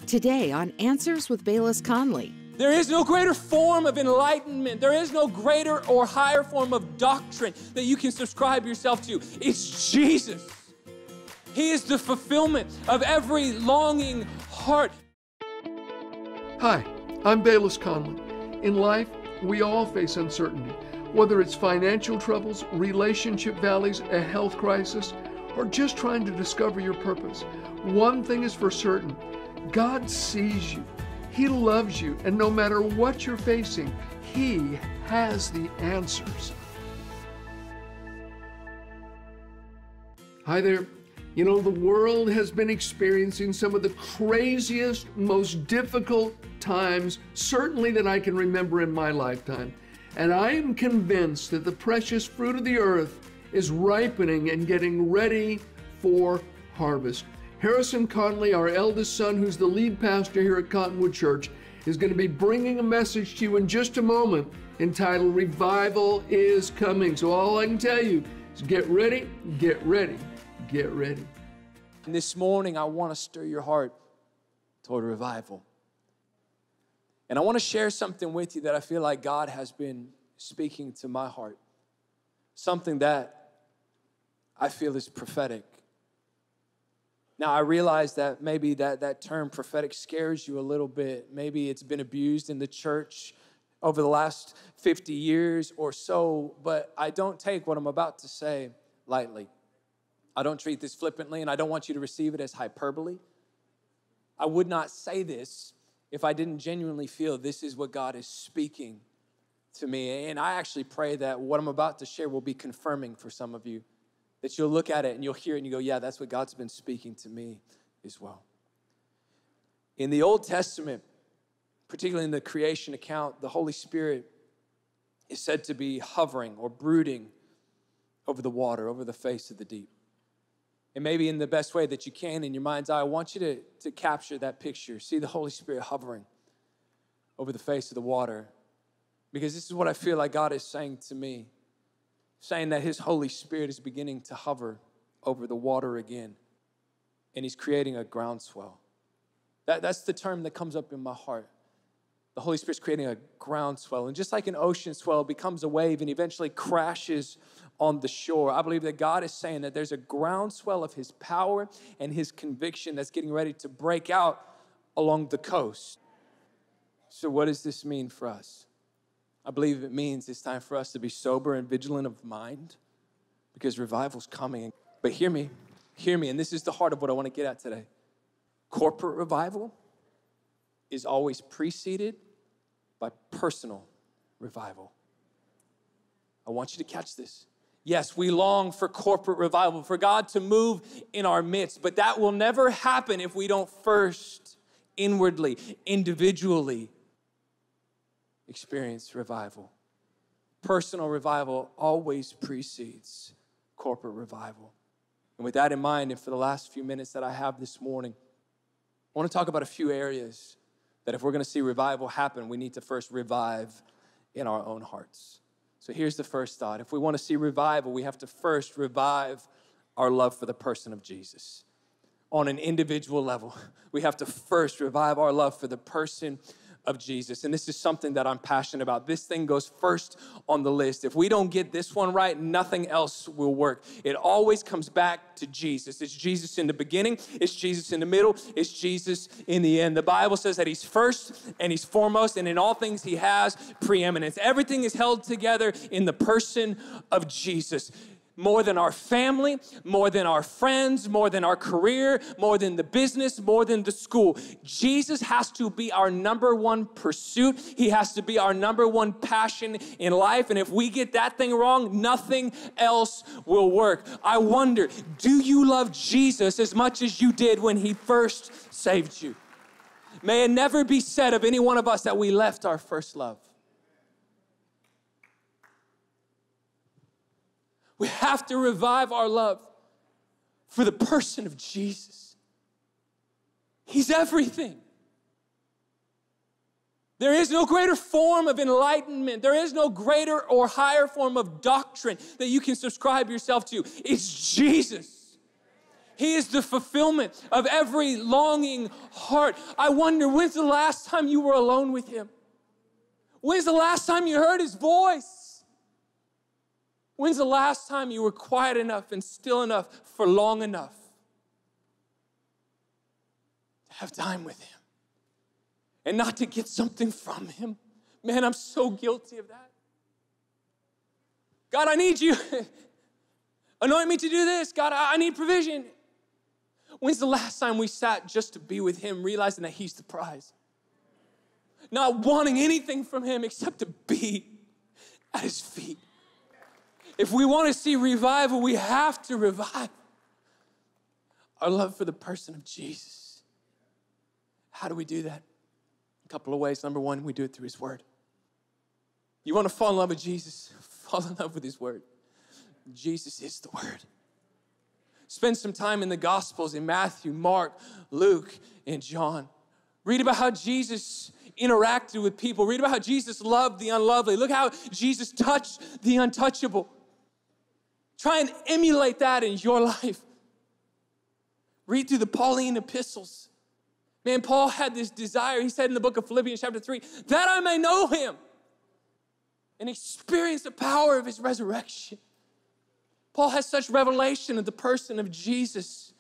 Today on Answers with Bayless Conley. There is no greater form of enlightenment. There is no greater or higher form of doctrine that you can subscribe yourself to. It's Jesus. He is the fulfillment of every longing heart. Hi, I'm Bayless Conley. In life, we all face uncertainty, whether it's financial troubles, relationship valleys, a health crisis, or just trying to discover your purpose. One thing is for certain, God sees you. He loves you, and no matter what you're facing, He has the answers. Hi there. You know, the world has been experiencing some of the craziest, most difficult times, certainly that I can remember in my lifetime. And I am convinced that the precious fruit of the earth is ripening and getting ready for harvest. Harrison Conley, our eldest son, who's the lead pastor here at Cottonwood Church, is going to be bringing a message to you in just a moment entitled Revival is Coming. So all I can tell you is get ready, get ready, get ready. And this morning, I want to stir your heart toward revival. And I want to share something with you that I feel like God has been speaking to my heart. Something that I feel is prophetic. Now, I realize that maybe that term prophetic scares you a little bit. Maybe it's been abused in the church over the last 50 years or so, but I don't take what I'm about to say lightly. I don't treat this flippantly, and I don't want you to receive it as hyperbole. I would not say this if I didn't genuinely feel this is what God is speaking to me. And I actually pray that what I'm about to share will be confirming for some of you. That you'll look at it and you'll hear it and you go, yeah, that's what God's been speaking to me as well. In the Old Testament, particularly in the creation account, the Holy Spirit is said to be hovering or brooding over the water, over the face of the deep. And maybe in the best way that you can in your mind's eye, I want you to capture that picture. See the Holy Spirit hovering over the face of the water. Because this is what I feel like God is saying to me. Saying that His Holy Spirit is beginning to hover over the water again. And He's creating a groundswell. That's the term that comes up in my heart. The Holy Spirit's creating a groundswell. And just like an ocean swell becomes a wave and eventually crashes on the shore, I believe that God is saying that there's a groundswell of His power and His conviction that's getting ready to break out along the coast. So what does this mean for us? I believe it means it's time for us to be sober and vigilant of mind because revival's coming. But hear me, and this is the heart of what I want to get at today. Corporate revival is always preceded by personal revival. I want you to catch this. Yes, we long for corporate revival, for God to move in our midst, but that will never happen if we don't first inwardly, individually experience revival. Personal revival always precedes corporate revival. And with that in mind, and for the last few minutes that I have this morning, I want to talk about a few areas that if we're going to see revival happen, we need to first revive in our own hearts. So here's the first thought. If we want to see revival, we have to first revive our love for the person of Jesus. On an individual level, we have to first revive our love for the person of Jesus. And this is something that I'm passionate about. This thing goes first on the list. If we don't get this one right, nothing else will work. It always comes back to Jesus. It's Jesus in the beginning. It's Jesus in the middle. It's Jesus in the end. The Bible says that He's first and He's foremost, and in all things He has preeminence. Everything is held together in the person of Jesus. More than our family, more than our friends, more than our career, more than the business, more than the school. Jesus has to be our number one pursuit. He has to be our number one passion in life. And if we get that thing wrong, nothing else will work. I wonder, do you love Jesus as much as you did when He first saved you? May it never be said of any one of us that we left our first love. We have to revive our love for the person of Jesus. He's everything. There is no greater form of enlightenment. There is no greater or higher form of doctrine that you can subscribe yourself to. It's Jesus. He is the fulfillment of every longing heart. I wonder, when's the last time you were alone with him? When's the last time you heard his voice? When's the last time you were quiet enough and still enough for long enough to have time with him and not to get something from him? Man, I'm so guilty of that. God, I need you. Anoint me to do this. God, I need provision. When's the last time we sat just to be with him, realizing that he's the prize? Not wanting anything from him except to be at his feet. If we want to see revival, we have to revive our love for the person of Jesus. How do we do that? A couple of ways. Number one, we do it through his word. You want to fall in love with Jesus? Fall in love with his word. Jesus is the word. Spend some time in the Gospels in Matthew, Mark, Luke, and John. Read about how Jesus interacted with people. Read about how Jesus loved the unlovely. Look how Jesus touched the untouchable. Try and emulate that in your life. Read through the Pauline epistles. Man, Paul had this desire. He said in the book of Philippians chapter 3, that I may know him and experience the power of his resurrection. Paul has such revelation of the person of Jesus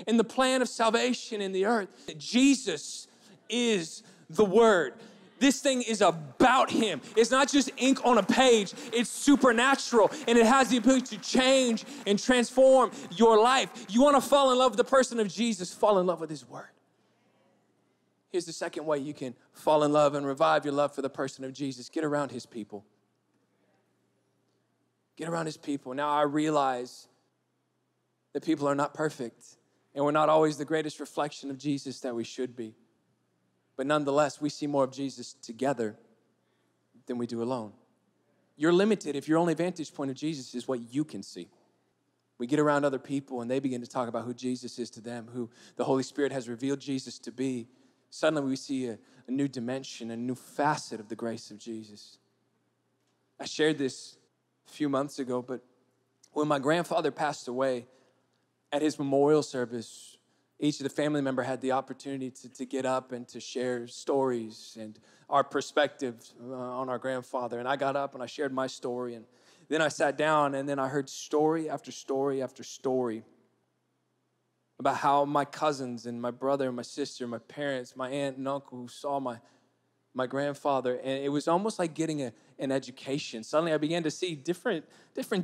and the plan of salvation in the earth. Jesus is the Word. This thing is about him. It's not just ink on a page. It's supernatural, and it has the ability to change and transform your life. You want to fall in love with the person of Jesus, fall in love with his word. Here's the second way you can fall in love and revive your love for the person of Jesus. Get around his people. Get around his people. Now, I realize that people are not perfect, and we're not always the greatest reflection of Jesus that we should be. But nonetheless, we see more of Jesus together than we do alone. You're limited if your only vantage point of Jesus is what you can see. We get around other people and they begin to talk about who Jesus is to them, who the Holy Spirit has revealed Jesus to be. Suddenly we see a new dimension, a new facet of the grace of Jesus. I shared this a few months ago, but when my grandfather passed away, at his memorial service, each of the family member had the opportunity to get up and to share stories and our perspective on our grandfather. And I got up and I shared my story. And then I sat down and then I heard story after story after story about how my cousins and my brother and my sister, my parents, my aunt and uncle who saw my grandfather. And it was almost like getting an education. Suddenly I began to see different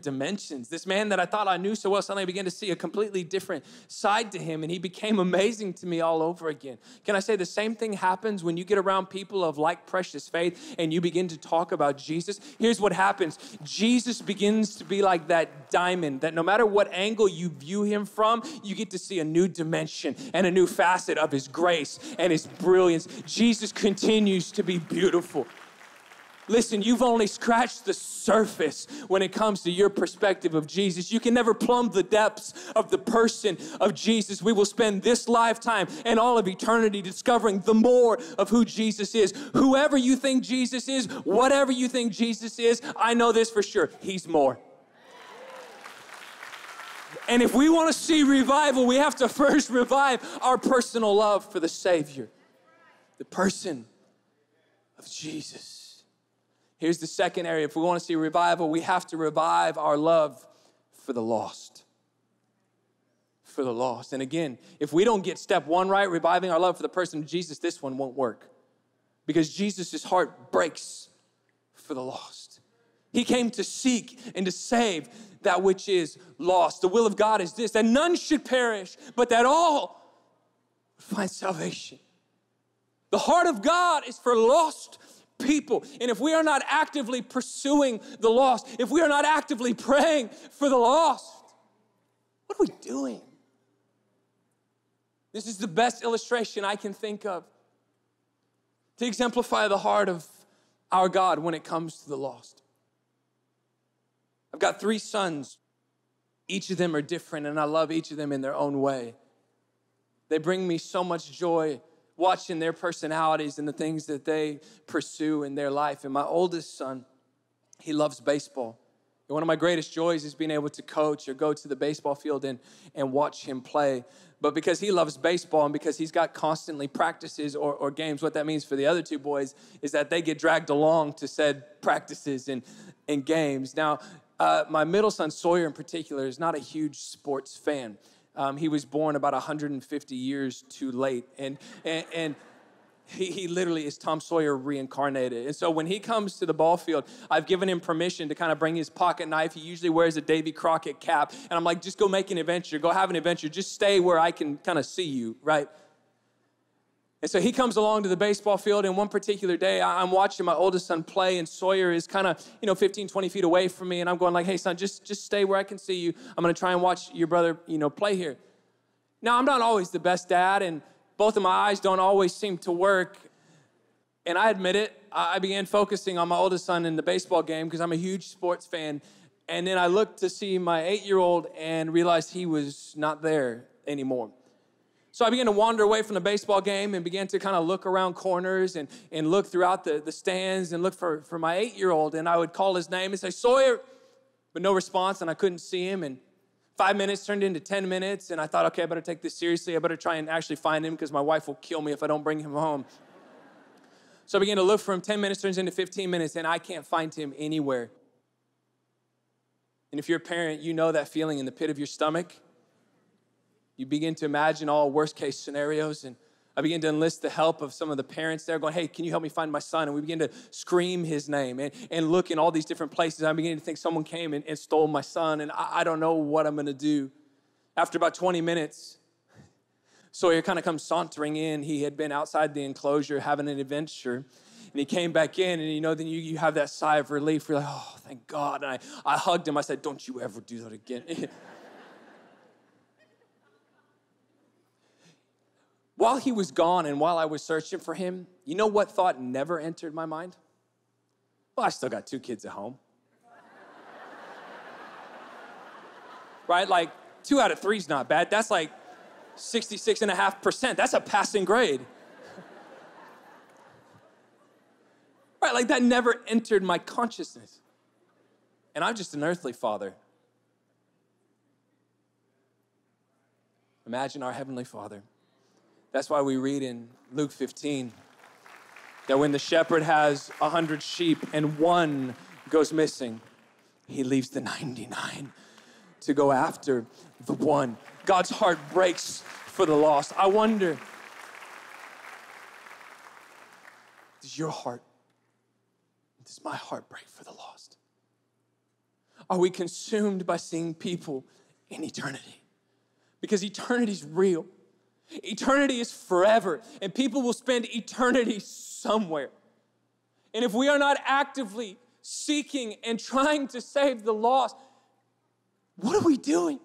dimensions. This man that I thought I knew so well, suddenly I began to see a completely different side to him, and he became amazing to me all over again. Can I say the same thing happens when you get around people of like precious faith and you begin to talk about Jesus? Here's what happens. Jesus begins to be like that diamond that no matter what angle you view him from, you get to see a new dimension and a new facet of his grace and his brilliance. Jesus continues to be beautiful. Listen, you've only scratched the surface when it comes to your perspective of Jesus. You can never plumb the depths of the person of Jesus. We will spend this lifetime and all of eternity discovering the more of who Jesus is. Whoever you think Jesus is, whatever you think Jesus is, I know this for sure, he's more. And if we want to see revival, we have to first revive our personal love for the Savior, the person of Jesus. Here's the second area. If we want to see revival, we have to revive our love for the lost. For the lost. And again, if we don't get step one right, reviving our love for the person of Jesus, this one won't work. Because Jesus' heart breaks for the lost. He came to seek and to save that which is lost. The will of God is this, that none should perish, but that all find salvation. The heart of God is for lost people. And if we are not actively pursuing the lost, if we are not actively praying for the lost, what are we doing? This is the best illustration I can think of to exemplify the heart of our God when it comes to the lost. I've got 3 sons. Each of them are different, and I love each of them in their own way. They bring me so much joy watching their personalities and the things that they pursue in their life. And my oldest son, he loves baseball. One of my greatest joys is being able to coach or go to the baseball field and watch him play. But because he loves baseball and because he's got constantly practices or games, what that means for the other two boys is that they get dragged along to said practices and games. Now, my middle son, Sawyer in particular, is not a huge sports fan. He was born about 150 years too late. And he literally is Tom Sawyer reincarnated. And so when he comes to the ball field, I've given him permission to kind of bring his pocket knife. He usually wears a Davy Crockett cap. And I'm like, just go make an adventure. Go have an adventure. Just stay where I can kind of see you, right? And so he comes along to the baseball field. And one particular day, I'm watching my oldest son play. And Sawyer is kind of, 15, 20 feet away from me. And I'm going like, hey, son, just stay where I can see you. I'm going to try and watch your brother, play here. Now, I'm not always the best dad. And both of my eyes don't always seem to work. And I admit it, I began focusing on my oldest son in the baseball game because I'm a huge sports fan. And then I looked to see my 8-year-old and realized he was not there anymore. So I began to wander away from the baseball game and began to kind of look around corners and look throughout the stands and look for my 8-year-old. And I would call his name and say, Sawyer, but no response, and I couldn't see him. And 5 minutes turned into 10 minutes, and I thought, okay, I better take this seriously. I better try and actually find him because my wife will kill me if I don't bring him home. So I began to look for him. 10 minutes turns into 15 minutes, and I can't find him anywhere. And if you're a parent, you know that feeling in the pit of your stomach. You begin to imagine all worst-case scenarios, and I began to enlist the help of some of the parents there going, hey, can you help me find my son? And we began to scream his name and look in all these different places. I began to think someone came and stole my son, and I don't know what I'm going to do. After about 20 minutes, Sawyer kind of comes sauntering in. He had been outside the enclosure having an adventure, and he came back in, and then you have that sigh of relief. You're like, oh, thank God. And I hugged him. I said, don't you ever do that again. While he was gone and while I was searching for him, you know what thought never entered my mind? Well, I still got 2 kids at home. Right? Like 2 out of 3 is not bad. That's like 66.5%. That's a passing grade. Right? Like that never entered my consciousness. And I'm just an earthly father. Imagine our Heavenly Father. That's why we read in Luke 15 that when the shepherd has 100 sheep and one goes missing, he leaves the 99 to go after the one. God's heart breaks for the lost. I wonder, does my heart break for the lost? Are we consumed by seeing people in eternity? Because eternity is real. Eternity is forever, and people will spend eternity somewhere. And if we are not actively seeking and trying to save the lost, what are we doing?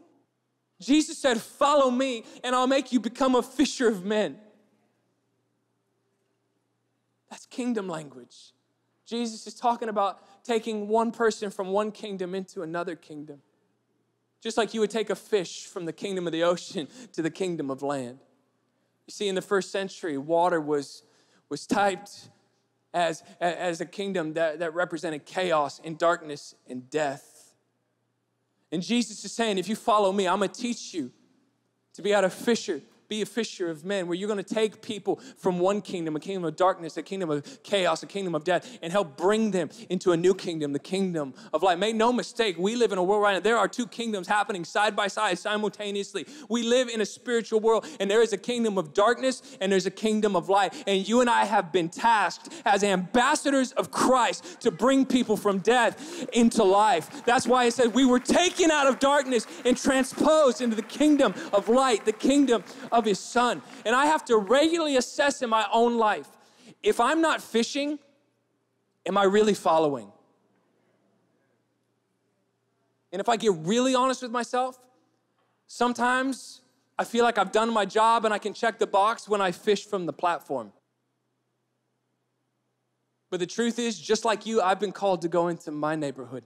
Jesus said, follow me, and I'll make you become a fisher of men. That's kingdom language. Jesus is talking about taking one person from one kingdom into another kingdom. Just like you would take a fish from the kingdom of the ocean to the kingdom of land. You see, in the first century, water was typed as a kingdom that represented chaos and darkness and death. And Jesus is saying, if you follow me, I'm going to teach you to be a fisher of men, where you're going to take people from one kingdom, a kingdom of darkness, a kingdom of chaos, a kingdom of death, and help bring them into a new kingdom, the kingdom of light. Make no mistake, we live in a world right now. There are 2 kingdoms happening side by side simultaneously. We live in a spiritual world, and there is a kingdom of darkness, and there's a kingdom of light. And you and I have been tasked as ambassadors of Christ to bring people from death into life. That's why it says we were taken out of darkness and transposed into the kingdom of light, the kingdom of His Son. And I have to regularly assess in my own life, if I'm not fishing, am I really following? And if I get really honest with myself, sometimes I feel like I've done my job and I can check the box when I fish from the platform. But the truth is, just like you, I've been called to go into my neighborhood.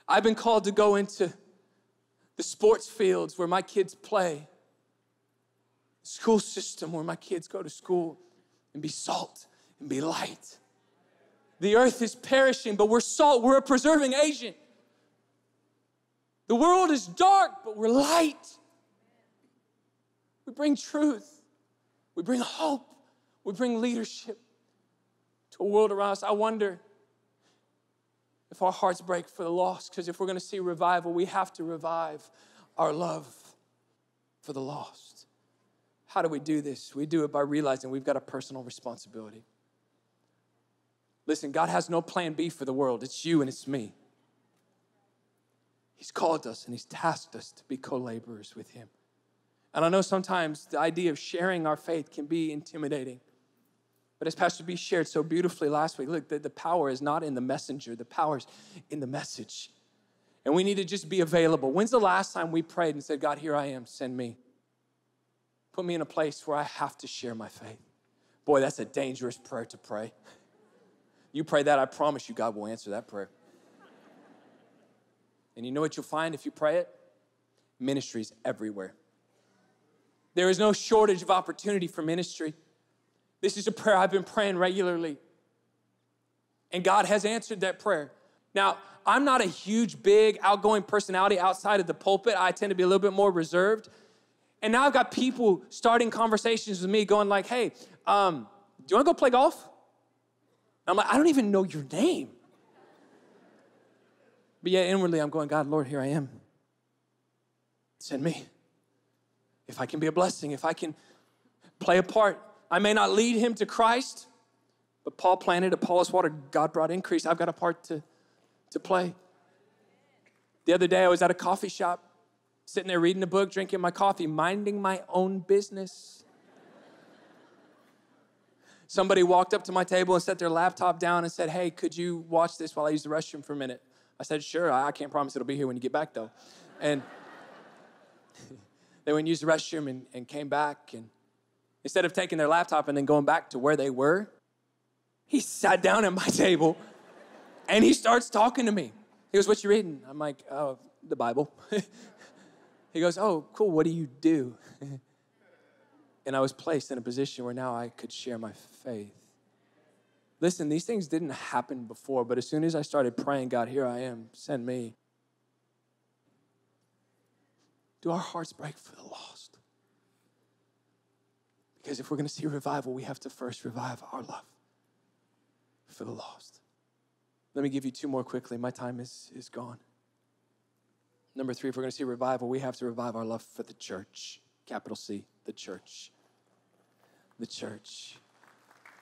I've been called to go into the sports fields where my kids play, school system where my kids go to school, and be salt and be light. The earth is perishing, but we're salt. We're a preserving agent. The world is dark, but we're light. We bring truth. We bring hope. We bring leadership to a world around us. I wonder if our hearts break for the lost, because if we're going to see revival, we have to revive our love for the lost. How do we do this? We do it by realizing we've got a personal responsibility. Listen, God has no plan B for the world. It's you and it's me. He's called us and He's tasked us to be co-laborers with Him. And I know sometimes the idea of sharing our faith can be intimidating. But as Pastor B shared so beautifully last week, look, the power is not in the messenger. The power is in the message. And we need to just be available. When's the last time we prayed and said, God, here I am, send me. Put me in a place where I have to share my faith. Boy, that's a dangerous prayer to pray. You pray that, I promise you God will answer that prayer. And you know what you'll find if you pray it? Ministries everywhere. There is no shortage of opportunity for ministry. This is a prayer I've been praying regularly. And God has answered that prayer. Now, I'm not a huge, big, outgoing personality outside of the pulpit. I tend to be a little bit more reserved. And now I've got people starting conversations with me going like, hey, do you want to go play golf? And I'm like, I don't even know your name. But yet inwardly I'm going, God, Lord, here I am. Send me. If I can be a blessing, if I can play a part. I may not lead him to Christ, but Paul planted, Apollos watered, God brought increase. I've got a part to play. The other day I was at a coffee shop, sitting there reading a book, drinking my coffee, minding my own business. Somebody walked up to my table and set their laptop down and said, hey, could you watch this while I use the restroom for a minute? I said, sure, I can't promise it'll be here when you get back though. And they went and used the restroom and came back, and instead of taking their laptop and then going back to where they were, he sat down at my table and he starts talking to me. He goes, what you reading? I'm like, oh, the Bible. He goes, oh, cool, what do you do? And I was placed in a position where now I could share my faith. Listen, these things didn't happen before, but as soon as I started praying, God, here I am, send me. Do our hearts break for the lost? Because if we're going to see revival, we have to first revive our love for the lost. Let me give you two more quickly. My time is gone. Number 3, if we're going to see revival, we have to revive our love for the church. Capital C, the church. The church.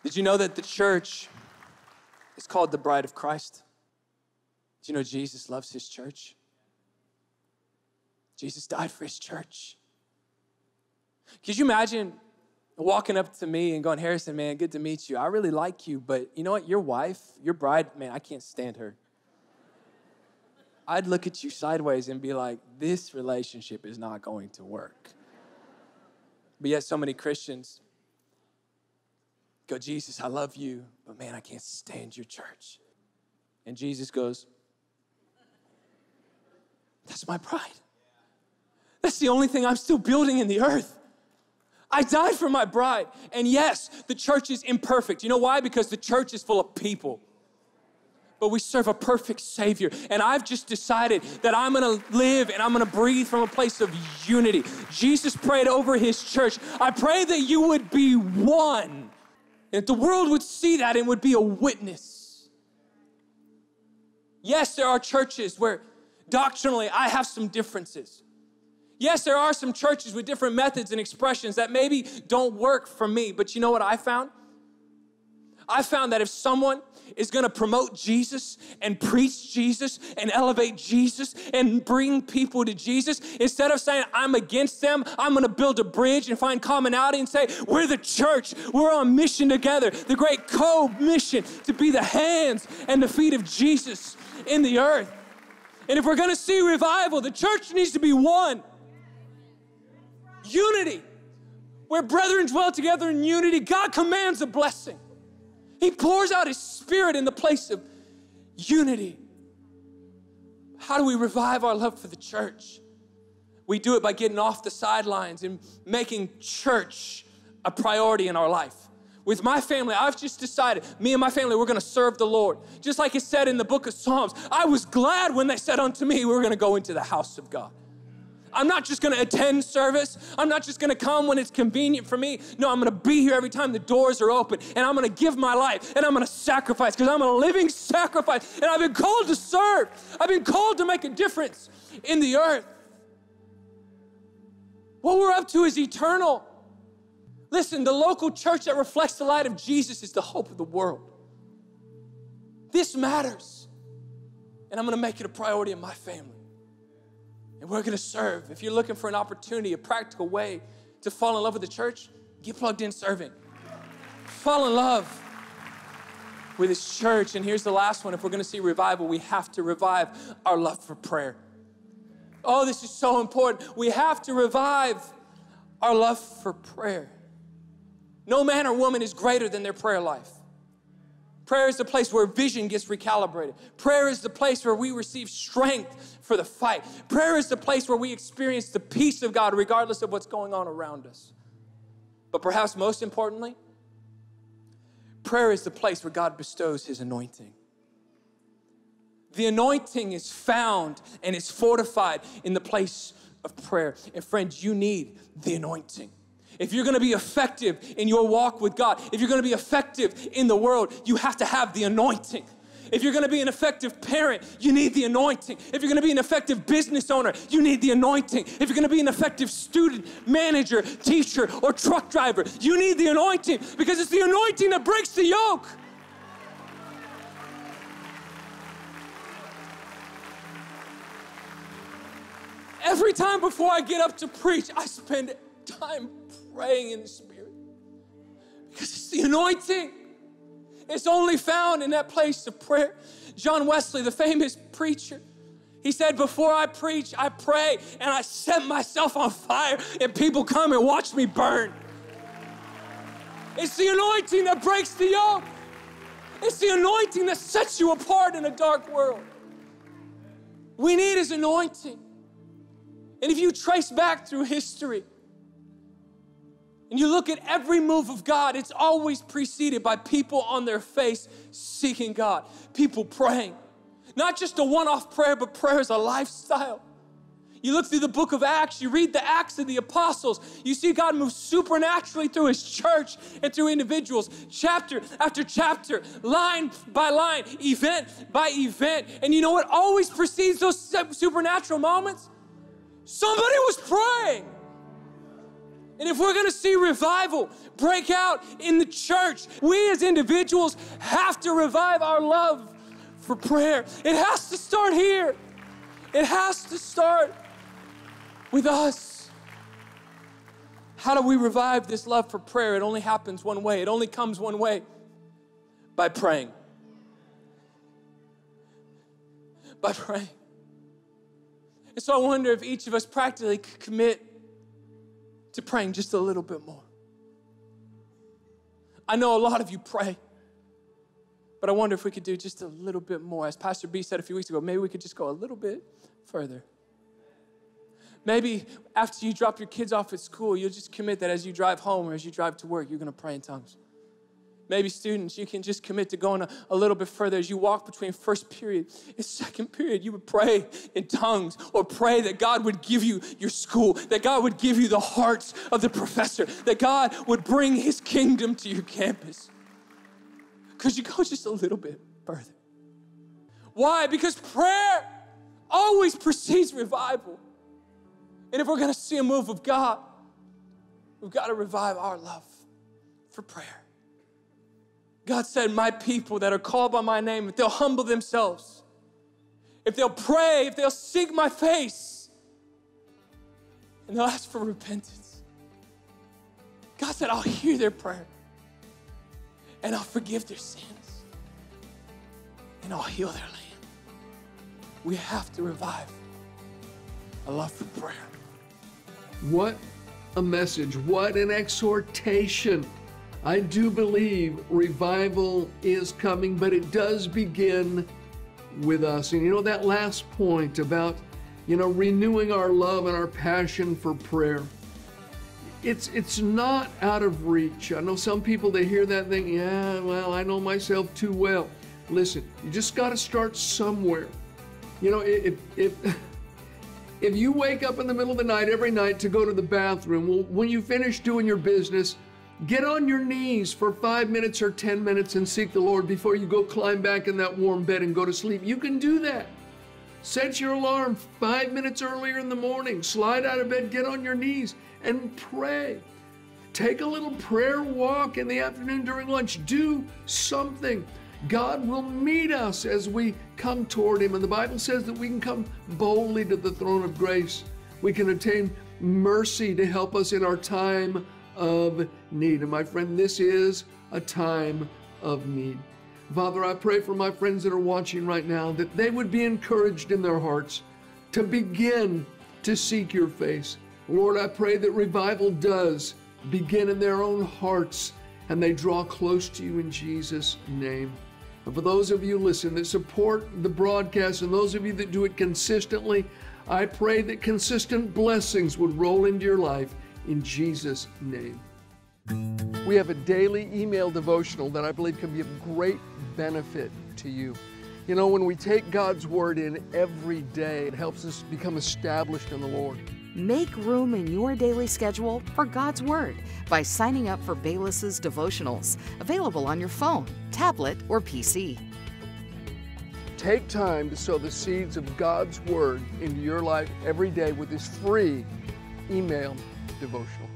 Did you know that the church is called the bride of Christ? Do you know Jesus loves his church? Jesus died for his church. Could you imagine walking up to me and going, Harrison, man, good to meet you. I really like you, but you know what? Your wife, your bride, man, I can't stand her. I'd look at you sideways and be like, this relationship is not going to work. But yet so many Christians go, Jesus, I love you, but man, I can't stand your church. And Jesus goes, that's my bride. That's the only thing I'm still building in the earth. I died for my bride. And yes, the church is imperfect. You know why? Because the church is full of people. But we serve a perfect Savior. And I've just decided that I'm going to live and I'm going to breathe from a place of unity. Jesus prayed over his church. I pray that you would be one. And that the world would see that and would be a witness. Yes, there are churches where doctrinally I have some differences. Yes, there are some churches with different methods and expressions that maybe don't work for me. But you know what I found? I found that if someone is going to promote Jesus and preach Jesus and elevate Jesus and bring people to Jesus, instead of saying, I'm against them, I'm going to build a bridge and find commonality and say, we're the church. We're on mission together. The great co-mission to be the hands and the feet of Jesus in the earth. And if we're going to see revival, the church needs to be one. Unity. Where brethren dwell together in unity, God commands a blessing. He pours out his Spirit in the place of unity. How do we revive our love for the church? We do it by getting off the sidelines and making church a priority in our life. With my family, I've just decided, me and my family, we're gonna serve the Lord. Just like it said in the book of Psalms, I was glad when they said unto me, we're gonna go into the house of God. I'm not just gonna attend service. I'm not just gonna come when it's convenient for me. No, I'm gonna be here every time the doors are open, and I'm gonna give my life, and I'm gonna sacrifice, because I'm a living sacrifice, and I've been called to serve. I've been called to make a difference in the earth. What we're up to is eternal. Listen, the local church that reflects the light of Jesus is the hope of the world. This matters. And I'm gonna make it a priority in my family. And we're gonna serve. If you're looking for an opportunity, a practical way to fall in love with the church, get plugged in serving. Fall in love with His church. And here's the last one. If we're gonna see revival, we have to revive our love for prayer. Oh, this is so important. We have to revive our love for prayer. No man or woman is greater than their prayer life. Prayer is the place where vision gets recalibrated. Prayer is the place where we receive strength for the fight. Prayer is the place where we experience the peace of God regardless of what's going on around us. But perhaps most importantly, prayer is the place where God bestows His anointing. The anointing is found and is fortified in the place of prayer. And friends, you need the anointing. If you're gonna be effective in your walk with God, if you're gonna be effective in the world, you have to have the anointing. If you're gonna be an effective parent, you need the anointing. If you're gonna be an effective business owner, you need the anointing. If you're gonna be an effective student, manager, teacher, or truck driver, you need the anointing, because it's the anointing that breaks the yoke. Every time before I get up to preach, I spend time praying in the Spirit, because it's the anointing. It's only found in that place of prayer. John Wesley, the famous preacher, he said, before I preach, I pray and I set myself on fire, and people come and watch me burn. It's the anointing that breaks the yoke. It's the anointing that sets you apart in a dark world. We need His anointing. And if you trace back through history and you look at every move of God, it's always preceded by people on their face seeking God, people praying. Not just a one-off prayer, but prayer is a lifestyle. You look through the book of Acts, you read the Acts of the Apostles, you see God move supernaturally through His church and through individuals, chapter after chapter, line by line, event by event. And you know what always precedes those supernatural moments? Somebody was praying. And if we're gonna see revival break out in the church, we as individuals have to revive our love for prayer. It has to start here. It has to start with us. How do we revive this love for prayer? It only happens one way. It only comes one way: by praying. By praying. And so I wonder if each of us practically could commit to praying just a little bit more. I know a lot of you pray, but I wonder if we could do just a little bit more. As Pastor B said a few weeks ago, maybe we could just go a little bit further. Maybe after you drop your kids off at school, you'll just commit that as you drive home or as you drive to work, you're gonna pray in tongues. Maybe students, you can just commit to going a little bit further as you walk between first period and second period. You would pray in tongues, or pray that God would give you your school, that God would give you the hearts of the professor, that God would bring His kingdom to your campus. Because you go just a little bit further. Why? Because prayer always precedes revival. And if we're gonna see a move of God, we've got to revive our love for prayer. God said, my people that are called by my name, if they'll humble themselves, if they'll pray, if they'll seek my face, and they'll ask for repentance, God said, I'll hear their prayer, and I'll forgive their sins, and I'll heal their land. We have to revive a love for prayer. What a message, what an exhortation. I do believe revival is coming, but it does begin with us. And you know, that last point about, renewing our love and our passion for prayer. it's not out of reach. I know some people, they hear that thing, yeah, well, I know myself too well. Listen, you just got to start somewhere. You know, if you wake up in the middle of the night every night to go to the bathroom, well, when you finish doing your business, get on your knees for 5 minutes or 10 minutes and seek the Lord before you go climb back in that warm bed and go to sleep. You can do that. Set your alarm 5 minutes earlier in the morning. Slide out of bed, get on your knees and pray. Take a little prayer walk in the afternoon during lunch. Do something. God will meet us as we come toward Him. And the Bible says that we can come boldly to the throne of grace. We can obtain mercy to help us in our time of need. And my friend, this is a time of need. Father, I pray for my friends that are watching right now that they would be encouraged in their hearts to begin to seek your face. Lord, I pray that revival does begin in their own hearts and they draw close to you in Jesus' name. And for those of you, listen, that support the broadcast and those of you that do it consistently, I pray that consistent blessings would roll into your life in Jesus' name. We have a daily email devotional that I believe can be of great benefit to you. You know, when we take God's Word in every day, it helps us become established in the Lord. Make room in your daily schedule for God's Word by signing up for Bayless's devotionals, available on your phone, tablet, or PC. Take time to sow the seeds of God's Word into your life every day with this free email devotional.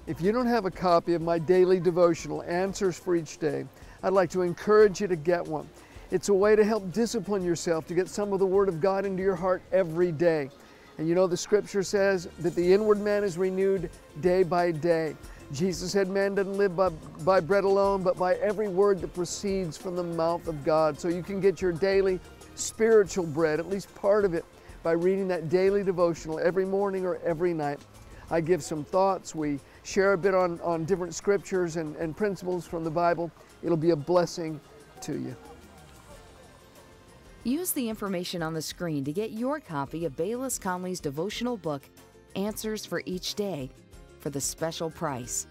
If you don't have a copy of my daily devotional, Answers for Each Day, I'd like to encourage you to get one. It's a way to help discipline yourself to get some of the Word of God into your heart every day. And you know, the Scripture says that the inward man is renewed day by day. Jesus said man doesn't live by bread alone, but by every word that proceeds from the mouth of God. So you can get your daily spiritual bread, at least part of it, by reading that daily devotional every morning or every night. I give some thoughts. We share a bit on different scriptures and principles from the Bible. It'll be a blessing to you. Use the information on the screen to get your copy of Bayless Conley's devotional book, Answers for Each Day, for the special price.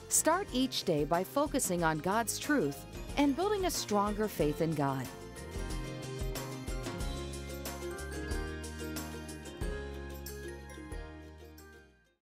Start each day by focusing on God's truth and building a stronger faith in God.